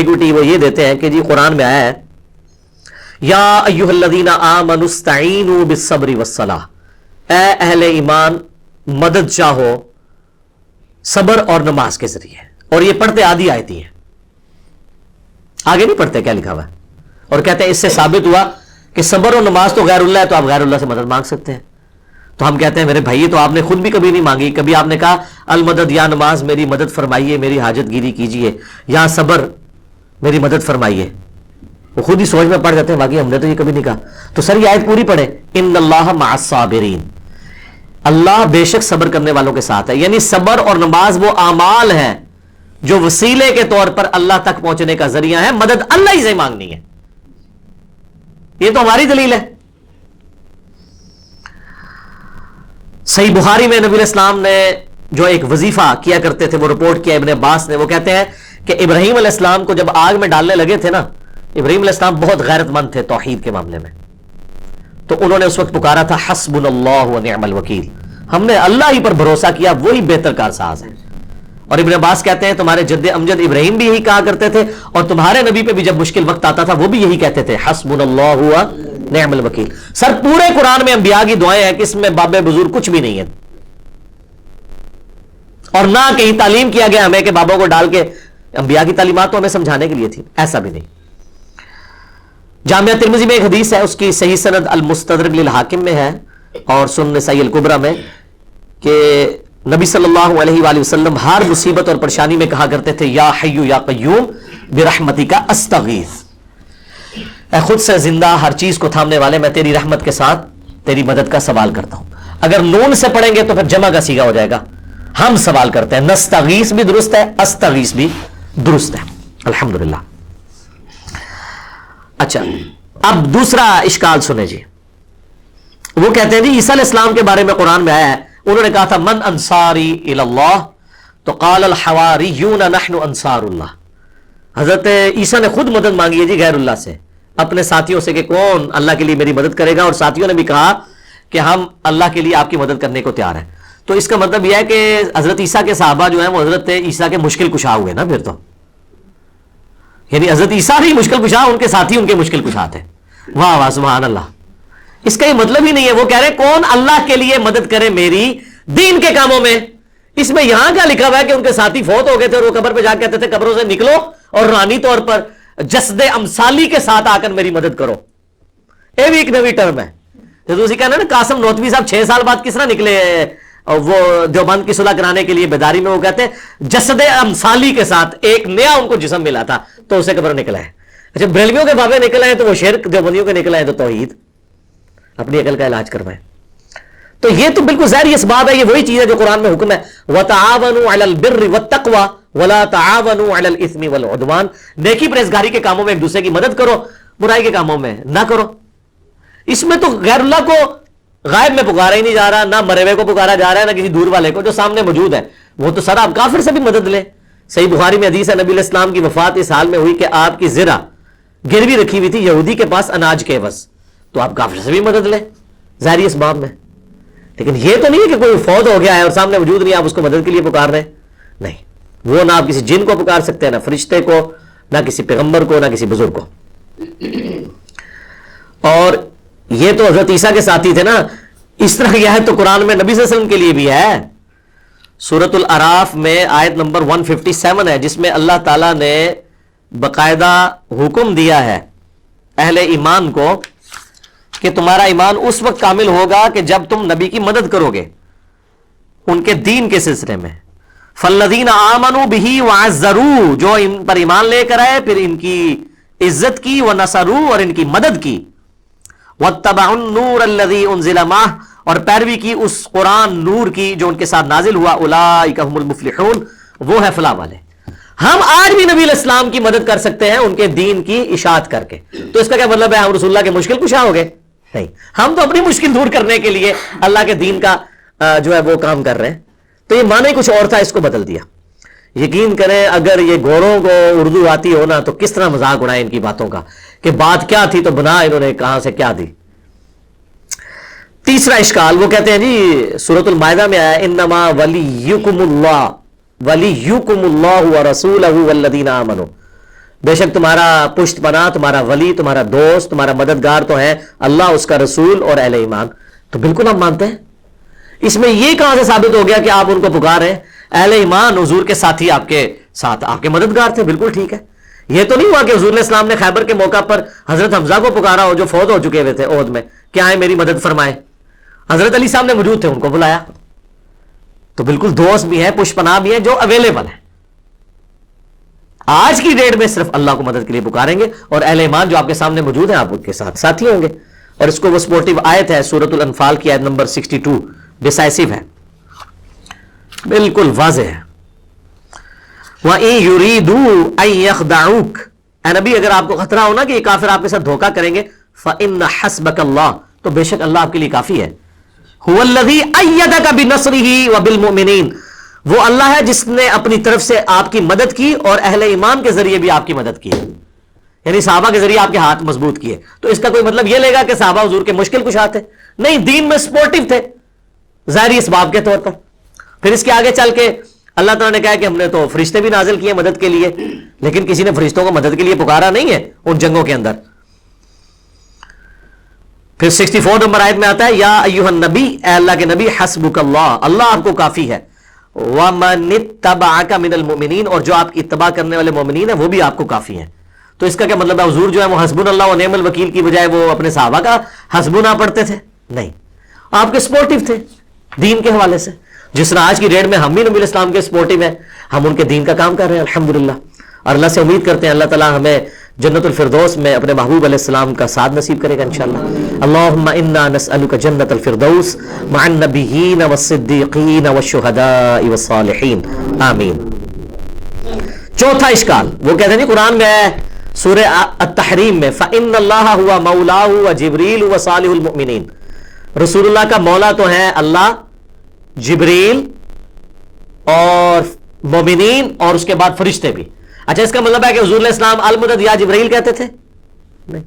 Ambiguity وہ یہ دیتے ہیں کہ جی قرآن میں آیا ہے یا ایھا الذین آمنوا استعینوا بالصبر والصلاۃ، اے اہل ایمان مدد چاہو صبر اور نماز کے ذریعے. اور یہ پڑھتے آدھی آیتی ہیں، آگے نہیں پڑھتے کیا لکھا ہوا ہے، اور کہتے ہیں اس سے ثابت ہوا کہ صبر اور نماز تو غیر اللہ ہے، تو آپ غیر اللہ سے مدد مانگ سکتے ہیں. تو ہم کہتے ہیں میرے بھائی تو آپ نے خود بھی کبھی نہیں مانگی، کبھی آپ نے کہا المدد یا نماز میری مدد فرمائیے، میری حاجت گیری کیجئے، یا صبر میری مدد فرمائیے. وہ خود ہی سوچ میں پڑ جاتے ہیں باقی ہم نے تو یہ کبھی نہیں کہا. تو سر یہ آیت پوری پڑھیں، ان اللہ مع الصابرین، اللہ بے شک صبر کرنے والوں کے ساتھ ہے. یعنی صبر اور نماز وہ اعمال ہیں جو وسیلے کے طور پر اللہ تک پہنچنے کا ذریعہ ہے، مدد اللہ ہی سے مانگنی ہے. یہ تو ہماری دلیل ہے. صحیح بخاری میں نبی الاسلام نے جو ایک وظیفہ کیا کرتے تھے وہ رپورٹ کیا ابن عباس نے. وہ کہتے ہیں کہ ابراہیم علیہ السلام کو جب آگ میں ڈالنے لگے تھے نا، ابراہیم علیہ السلام بہت غیرت مند تھے توحید کے معاملے میں، تو انہوں نے اس وقت پکارا تھا حسبنا اللہ ونعم الوکیل، ہم نے اللہ ہی پر بھروسہ کیا، وہی بہتر کارساز ہے. اور ابن عباس کہتے ہیں تمہارے جد امجد ابراہیم بھی یہی کہا کرتے تھے، اور تمہارے نبی پہ بھی جب مشکل وقت آتا تھا وہ بھی یہی کہتے تھے حسبنا اللہ ونعم الوکیل. سر پورے قرآن میں انبیاء کی دعائیں ہیں کہ اس میں باب بزرگ کچھ بھی نہیں ہے، اور نہ کہیں تعلیم کیا گیا ہمیں کہ بابوں کو ڈال کے، انبیاء کی تعلیمات تو ہمیں سمجھانے کے لیے تھی، ایسا بھی نہیں. جامعہ ترمذی میں ایک حدیث ہے، اس کی صحیح سند المستدرک للحاکم میں ہے اور سنن نسائی الکبریٰ میں، کہ نبی صلی اللہ علیہ وآلہ وسلم ہر مصیبت اور پریشانی میں کہا کرتے تھے یا حی یا قیوم برحمتک استغیث، اے خود سے زندہ ہر چیز کو تھامنے والے میں تیری رحمت کے ساتھ تیری مدد کا سوال کرتا ہوں. اگر نون سے پڑھیں گے تو پھر جمع کا صیغہ ہو جائے گا، ہم سوال کرتے ہیں. نستغیث بھی درست ہے، استغیث بھی درست ہے. الحمدللہ. اچھا اب دوسرا اشکال سنیں جی. وہ کہتے ہیں جی عیسیٰ علیہ السلام کے بارے میں قرآن میں آیا ہے، انہوں نے کہا تھا من انصاری الی اللہ، تو قال الحواریون نحن انصار اللہ. حضرت عیسیٰ نے خود مدد مانگی ہے جی غیر اللہ سے، اپنے ساتھیوں سے کہ کون اللہ کے لیے میری مدد کرے گا، اور ساتھیوں نے بھی کہا کہ ہم اللہ کے لیے آپ کی مدد کرنے کو تیار ہیں. تو اس کا مطلب یہ ہے کہ حضرت عیسیٰ کے صحابہ جو ہیں وہ حضرت عیسیٰ کے مشکل کشا ہوئے نا پھر تو، یعنی حضرت عیسیٰ بھی مشکل کشا، ان کے ساتھی ان کے مشکل کشا تھے. واہ واہ سبحان اللہ. اس کا یہ مطلب ہی نہیں ہے. وہ کہہ رہے کون اللہ کے لیے مدد کرے میری دین کے کاموں میں. اس میں یہاں کا لکھا ہوا ہے کہ ان کے ساتھی فوت ہو گئے تھے اور وہ قبر پہ جا کے کہتے تھے قبروں سے نکلو اور روحانی طور پر جسد امثالی کے ساتھ آ کر میری مدد کرو. یہ بھی ایک نئی ٹرم ہے. تو اسی کہنا نا قاسم نوتوی صاحب 6 سال بعد کس طرح نکلے اور وہ دیوبند کی صلح کرانے کے لیے بیداری میں، وہ کہتے ہیں جسد امثالی کے ساتھ ایک نیا ان کو جسم ملا تھا تو اسے قبر نکلا ہے. اچھا بریلویوں کے بابے نکل آئے تو وہ شرک، دیوبندیوں کے نکل آئے تو توحید. اپنی عقل کا علاج کروائیں. تو یہ تو بالکل ظاہری اسباب ہے، یہ وہی چیز ہے جو قرآن میں حکم ہے وَتَعَاوَنُوا عَلَى الْبِرِّ وَالتَّقْوَى وَلَا تَعَاوَنُوا عَلَى الْإِثْمِ وَالْعُدْوَانِ. نیکی پرہیزگاری کے کاموں میں ایک دوسرے کی مدد کرو، برائی کے کاموں میں نہ کرو. اس میں تو غیر اللہ کو غائب میں پکارا ہی نہیں جا رہا، نہ مرے ہوئے کو پکارا جا رہا ہے، نہ کسی دور والے کو، جو سامنے موجود ہے وہ تو سر آپ کافر سے بھی مدد لیں. صحیح بخاری میں حدیث ہے نبی علیہ السلام کی وفات اس حال میں ہوئی کہ آپ کی زرہ گروی رکھی ہوئی تھی یہودی کے پاس اناج کے عوض، تو آپ کافر سے بھی مدد لیں ظاہری اسباب میں. لیکن یہ تو نہیں ہے کہ کوئی فوت ہو گیا ہے اور سامنے موجود نہیں، آپ اس کو مدد کے لیے پکار رہے ہیں. نہیں، وہ نہ آپ کسی جن کو پکار سکتے ہیں، نہ فرشتے کو، نہ کسی پیغمبر کو، نہ کسی بزرگ کو. اور یہ تو حضرت عیسیٰ کے ساتھی تھے نا. اس طرح یہ ہے تو قرآن میں نبی صلی اللہ علیہ وسلم کے لیے بھی ہے. سورۃ الاعراف میں آیت نمبر 157 ہے، جس میں اللہ تعالیٰ نے باقاعدہ حکم دیا ہے اہل ایمان کو کہ تمہارا ایمان اس وقت کامل ہوگا کہ جب تم نبی کی مدد کرو گے ان کے دین کے سلسلے میں. فَالَّذِينَ آمَنُوا بِهِ وَعَزَّرُوا، جو ان پر ایمان لے کر آئے پھر ان کی عزت کی، وَنَصَرُوا، اور ان کی مدد کی، وَاتَّبَعُوا النُّورَ الَّذِي أُنزِلَ مَعَهُ، اور پیروی کی اس قرآن نور کی جو ان کے ساتھ نازل ہوا، اولئک هم المفلحون، وہ ہے فلاح والے. ہم آج بھی نبی علیہ السلام کی مدد کر سکتے ہیں ان کے دین کی اشاعت کر کے. تو اس کا کیا مطلب ہے ہم رسول اللہ کے مشکل کشا ہو گئے؟ نہیں، ہم تو اپنی مشکل دور کرنے کے لیے اللہ کے دین کا جو ہے وہ کام کر رہے ہیں. تو یہ معنی کچھ اور تھا، اس کو بدل دیا. یقین کریں اگر یہ گوروں کو اردو آتی ہو نا تو کس طرح مذاق اڑائے ان کی باتوں کا کہ بات کیا تھی تو بنا انہوں نے کہاں سے کیا دی. تیسرا اشکال وہ کہتے ہیں جی سورۃ المائدہ میں آیا انما ولیکم اللہ ورسولہ والذین آمنوا، بے شک تمہارا پشت پناہ، تمہارا ولی، تمہارا دوست، تمہارا مددگار تو ہے اللہ، اس کا رسول اور اہل ایمان. تو بالکل ہم مانتے ہیں. اس میں یہ کہاں سے ثابت ہو گیا کہ آپ ان کو پکار ہیں؟ اہل ایمان حضور کے ساتھی آپ کے ساتھ، آپ کے مددگار تھے. بالکل ٹھیک ہے. یہ تو نہیں ہوا کہ حضور علیہ السلام نے خیبر کے موقع پر حضرت حمزہ کو پکارا ہو جو فوت ہو چکے ہوئے تھے احد میں کہ آئے میری مدد فرمائے. حضرت علی صاحب نے موجود تھے، ان کو بلایا. تو بالکل دوست بھی ہیں، پشت پناہ بھی ہیں جو اویلیبل ہیں. آج کی ڈیٹ میں صرف اللہ کو مدد کے لیے پکاریں گے، اور اہل ایمان جو آپ کے سامنے موجود ہیں آپ ان کے ساتھ ساتھی ہوں گے. اور اس کو وہ سپورٹیو آیت ہے سورۃ الانفال کی آیت نمبر 62، ڈیسائسو ہے، بالکل واضح ہے. وَإِن يُرِيدُوا أَن يَخْدَعُوكَ، اے نبی اگر آپ کو خطرہ ہونا کہ یہ کافر آپ کے ساتھ دھوکہ کریں گے، فَإِنَّ حَسْبَكَ اللَّهُ، تو بے شک اللہ آپ کے لیے کافی ہے. هُوَ الَّذِي أَيَّدَكَ بِنَصْرِهِ وَبِالْمُؤْمِنِينَ، وہ اللہ ہے جس نے اپنی طرف سے آپ کی مدد کی اور اہل ایمان کے ذریعے بھی آپ کی مدد کی، یعنی صحابہ کے ذریعے آپ کے ہاتھ مضبوط کیے. تو اس کا کوئی مطلب یہ لے گا کہ صحابہ حضور کے مشکل کشا تھے؟ نہیں، دین میں سپورٹیو تھے ظاہری اسباب کے طور پر. پھر اس کے آگے چل کے اللہ تعالیٰ نے کہا کہ ہم نے تو فرشتے بھی نازل کیے مدد کے لیے، لیکن کسی نے فرشتوں کو مدد کے لیے پکارا نہیں ہے ان جنگوں کے اندر. پھر 64 نمبر آیت میں آتا ہے یا ایھا النبی، اے اللہ کے نبی، حسبک اللہ، اللہ آپ کو کافی ہے، ومن اتبعک من المؤمنین، اور جو آپ کی اتباع کرنے والے مومنین ہیں وہ بھی آپ کو کافی ہیں. تو اس کا کیا مطلب ہے حضور جو ہے وہ حسبنا اللہ و نعم الوکیل کی بجائے وہ اپنے صحابہ کا حسبنا پڑھتے تھے؟ نہیں، آپ کے سپورٹیو تھے دین کے حوالے سے. جس طرح آج کی ڈیٹ میں ہم بھی نبی اسلام کے سپورٹیو ہیں، ہم ان کے دین کا کام کر رہے ہیں الحمدللہ. اور اللہ سے امید کرتے ہیں اللہ تعالیٰ ہمیں جنت الفردوس میں اپنے محبوب علیہ السلام کا ساتھ نصیب کرے گا انشاءاللہ. اللہم انا نسألک جنت الفردوس مع النبیین والصدیقین والشہداء والصالحین آمین. چوتھا اشکال، وہ کہتے ہیں قرآن میں ہے سورہ التحریم میں فَإِنَّ اللَّهَ هُوَ مَوْلَاهُ وَجِبْرِيلُ وَصَالِحُ الْمُؤْمِنِينَ، رسول اللہ کا مولا تو ہے اللہ، جبریل اور مومنین اور اس کے بعد فرشتے بھی. اچھا، اس کا مطلب ہے کہ حضور علیہ السلام المدد یا جبرائیل کہتے تھے؟ نہیں،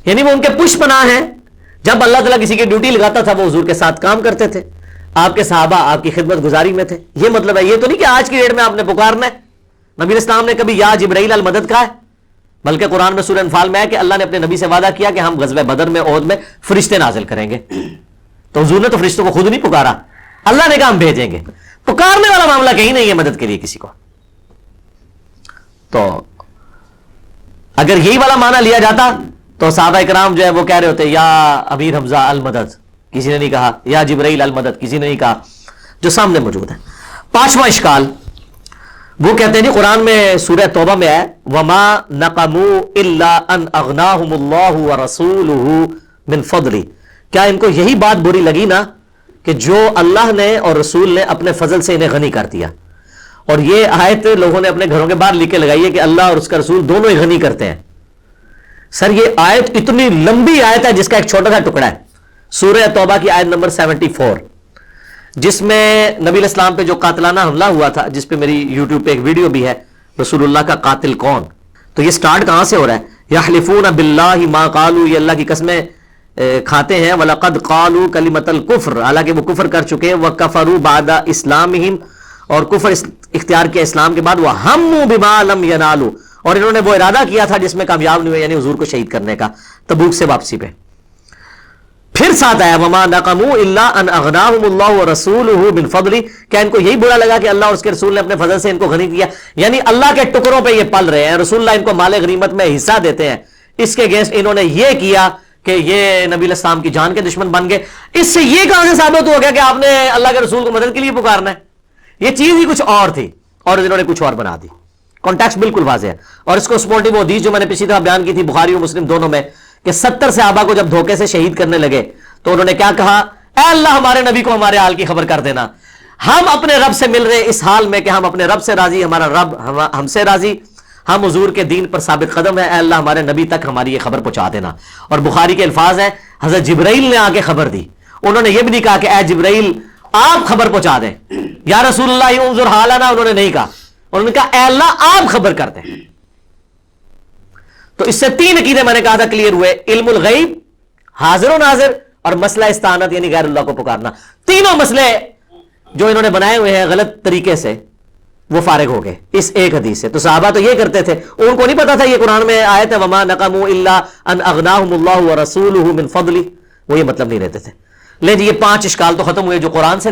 یعنی وہ ان کے پشت پناہ ہیں. جب اللہ تعالیٰ کسی کی ڈیوٹی لگاتا تھا وہ حضور کے ساتھ کام کرتے تھے، آپ کے صحابہ آپ کی خدمت گزاری میں تھے. یہ مطلب ہے، یہ تو نہیں کہ آج کی ڈیٹ میں آپ نے پکارنا ہے. نبی علیہ السلام نے کبھی یا جبرائیل المدد کہا ہے؟ بلکہ قرآن میں سورہ انفال میں ہے کہ اللہ نے اپنے نبی سے وعدہ کیا کہ ہم غزوہ بدر میں احد میں فرشتے نازل کریں گے. تو حضور نے تو فرشتوں کو خود نہیں پکارا، اللہ نے کہا ہم بھیجیں گے. پکارنے والا معاملہ کہیں نہیں ہے مدد کے لیے کسی کو. تو اگر یہی والا معنی لیا جاتا تو صحابہ کرام جو ہے وہ کہہ رہے ہوتے یا امیر حمزہ المدد، کسی نے نہیں کہا، یا جبرائیل المدد کسی نے نہیں کہا، جو سامنے موجود ہے. پانچواں اشکال، وہ کہتے ہیں قرآن میں سورہ توبہ میں ہے وما نقموا الا ان اغناهم اللہ ورسولہ من فضلہ، کیا ان کو یہی بات بری لگی نا کہ جو اللہ نے اور رسول نے اپنے فضل سے انہیں غنی کر دیا. اور یہ آیت لوگوں نے اپنے گھروں کے باہر لکھ کے لگائی ہے کہ اللہ اور اس کا رسول دونوں ہی غنی کرتے ہیں. سر یہ آیت اتنی لمبی آیت ہے جس کا ایک چھوٹا سا ٹکڑا ہے سورہ توبہ کی آیت نمبر 74، جس میں نبی علیہ السلام پہ جو قاتلانہ حملہ ہوا تھا، جس پہ میری یوٹیوب پہ ایک ویڈیو بھی ہے رسول اللہ کا قاتل کون. تو یہ سٹارٹ کہاں سے ہو رہا ہے؟ یحلفون باللہ ما قالوا، یہ اللہ کی قسمیں کھاتے ہیں، وَلَقَدْ قَالُوا كَلِمَةَ الْكُفْرِ، حالانکہ وہ کفر کر چکے ہیں، وَكَفَرُوا بَعْدَ إِسْلَامِهِمْ، اور کفر اختیار کیا اسلام کے بعد، وَهَمُّوا بِمَا لَمْ يَنَالُوا، اور انہوں نے وہ ارادہ کیا تھا جس میں کامیاب نہیں ہوئے، یعنی حضور کو شہید کرنے کا تبوک سے واپسی پہ. پھر ساتھ آیا وَمَا نَقَمُوا إِلَّا أَنْ أَغْنَاهُمُ اللَّهُ وَرَسُولُهُ مِنْ فَضْلِهِ، کیا ان کو یہی برا لگا کہ اللہ اور اس کے رسول نے اپنے فضل سے ان کو غنی کیا؟ یعنی اللہ کے ٹکڑوں پہ یہ پل رہے ہیں، رسول اللہ ان کو مال غنیمت میں حصہ دیتے ہیں، اس کے اگینسٹ انہوں نے یہ کیا کہ یہ نبی علیہ السلام کی جان کے دشمن بن گئے. اس سے یہ کہاں سے ثابت ہو گیا کہ آپ نے اللہ کے رسول کو مدد کے لیے پکارنا ہے؟ یہ چیز ہی کچھ اور تھی اور انہوں نے کچھ اور بنا دی. کانٹیکسٹ بالکل واضح ہے. اور اس کو سپورٹیو حدیث جو میں نے پچھلی دفعہ بیان کی تھی بخاری اور مسلم دونوں میں، کہ 70 صحابہ کو جب دھوکے سے شہید کرنے لگے تو انہوں نے کیا کہا؟ اے اللہ ہمارے نبی کو ہمارے حال کی خبر کر دینا، ہم اپنے رب سے مل رہے اس حال میں کہ ہم اپنے رب سے راضی، ہمارا رب ہم سے راضی، ہم حضور کے دین پر ثابت قدم ہے، اے اللہ ہمارے نبی تک ہماری یہ خبر پہنچا دینا. اور بخاری کے الفاظ ہیں حضرت جبرائیل نے آ کے خبر دی. انہوں نے یہ بھی نہیں کہا کہ اے جبرائیل آپ خبر پہنچا دیں، یا رسول اللہ انظر حالنا، انہوں نے نہیں کہا، انہوں نے کہا اے اللہ آپ خبر کر دیں. تو اس سے 3 عقیدے میں نے کہا تھا کلیئر ہوئے، علم الغیب، حاضر و ناظر، اور مسئلہ استعانت یعنی غیر اللہ کو پکارنا. تینوں مسئلے جو انہوں نے بنائے ہوئے ہیں غلط طریقے سے، وہ فارغ ہو گئے اس ایک حدیث سے. تو صحابہ تو یہ کرتے تھے, ان کو نہیں پتا تھا یہ قرآن میں آیت ہے وما نقموا الا ان اغناهم اللہ ورسولہ من فضلہ, وہ یہ مطلب نہیں رہتے تھے. لیکن یہ 5 اشکال تو ختم ہوئے جو قرآن سے